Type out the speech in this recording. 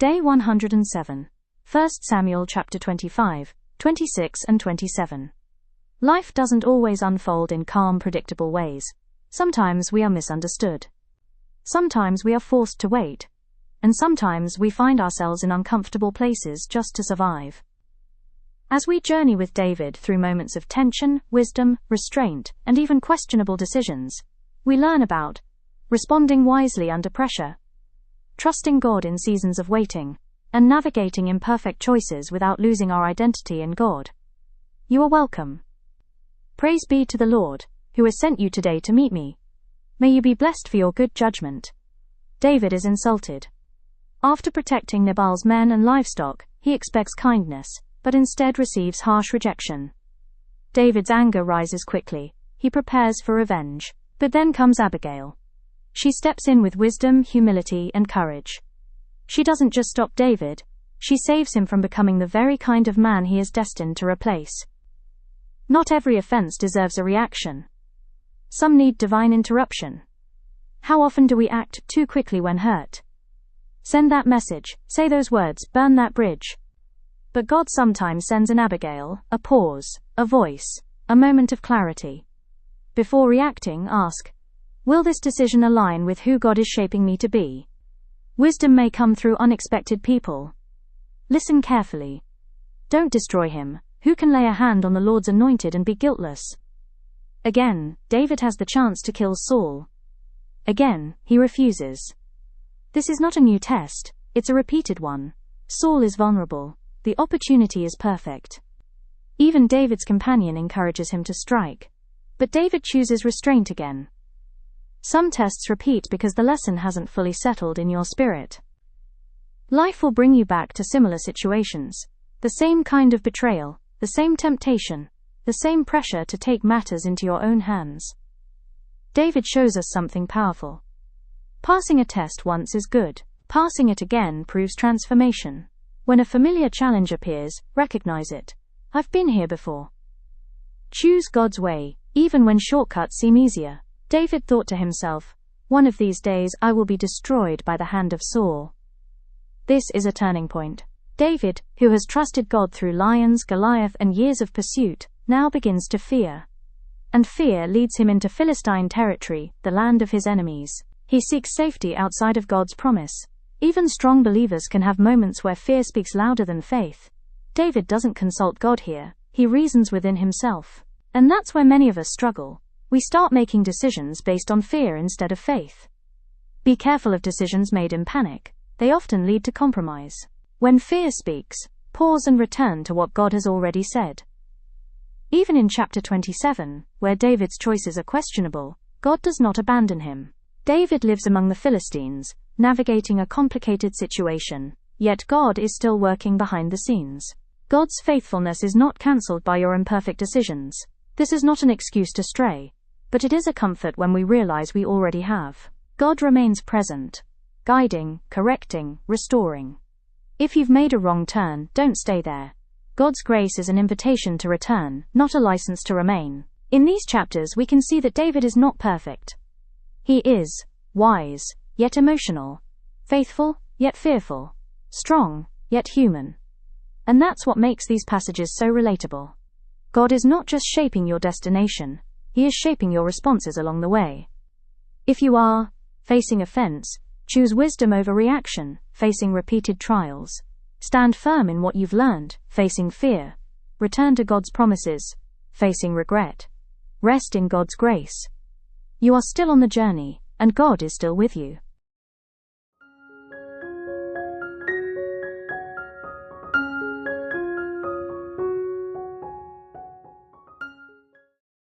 Day 107. 1 Samuel chapter 25, 26 and 27. Life doesn't always unfold in calm, predictable ways. Sometimes we are misunderstood. Sometimes we are forced to wait. And sometimes we find ourselves in uncomfortable places just to survive. As we journey with David through moments of tension, wisdom, restraint, and even questionable decisions, we learn about responding wisely under pressure, trusting God in seasons of waiting, and navigating imperfect choices without losing our identity in God. You are welcome. Praise be to the Lord, who has sent you today to meet me. May you be blessed for your good judgment. David is insulted. After protecting Nabal's men and livestock, he expects kindness, but instead receives harsh rejection. David's anger rises quickly. He prepares for revenge. But then comes Abigail. She steps in with wisdom, humility, and courage. She doesn't just stop David, she saves him from becoming the very kind of man he is destined to replace. Not every offense deserves a reaction. Some need divine interruption. How often do we act too quickly when hurt? Send that message, say those words, burn that bridge. But God sometimes sends an Abigail, a pause, a voice, a moment of clarity. Before reacting, ask, will this decision align with who God is shaping me to be? Wisdom may come through unexpected people. Listen carefully. Don't destroy him. Who can lay a hand on the Lord's anointed and be guiltless? Again, David has the chance to kill Saul. Again, he refuses. This is not a new test, it's a repeated one. Saul is vulnerable. The opportunity is perfect. Even David's companion encourages him to strike. But David chooses restraint again. Some tests repeat because the lesson hasn't fully settled in your spirit. Life will bring you back to similar situations. The same kind of betrayal, the same temptation, the same pressure to take matters into your own hands. David shows us something powerful. Passing a test once is good. Passing it again proves transformation. When a familiar challenge appears, recognize it. I've been here before. Choose God's way, even when shortcuts seem easier. David thought to himself, one of these days I will be destroyed by the hand of Saul. This is a turning point. David, who has trusted God through lions, Goliath, and years of pursuit, now begins to fear. And fear leads him into Philistine territory, the land of his enemies. He seeks safety outside of God's promise. Even strong believers can have moments where fear speaks louder than faith. David doesn't consult God here, he reasons within himself. And that's where many of us struggle. We start making decisions based on fear instead of faith. Be careful of decisions made in panic. They often lead to compromise. When fear speaks, pause and return to what God has already said. Even in chapter 27, where David's choices are questionable, God does not abandon him. David lives among the Philistines, navigating a complicated situation, yet God is still working behind the scenes. God's faithfulness is not cancelled by your imperfect decisions. This is not an excuse to stray, but it is a comfort when we realize we already have. God remains present, guiding, correcting, restoring. If you've made a wrong turn, don't stay there. God's grace is an invitation to return, not a license to remain. In these chapters we can see that David is not perfect. He is wise, yet emotional, faithful, yet fearful, strong, yet human. And that's what makes these passages so relatable. God is not just shaping your destination, He is shaping your responses along the way. If you are facing offense, choose wisdom over reaction, facing repeated trials. Stand firm in what you've learned, facing fear. Return to God's promises, facing regret. Rest in God's grace. You are still on the journey, and God is still with you.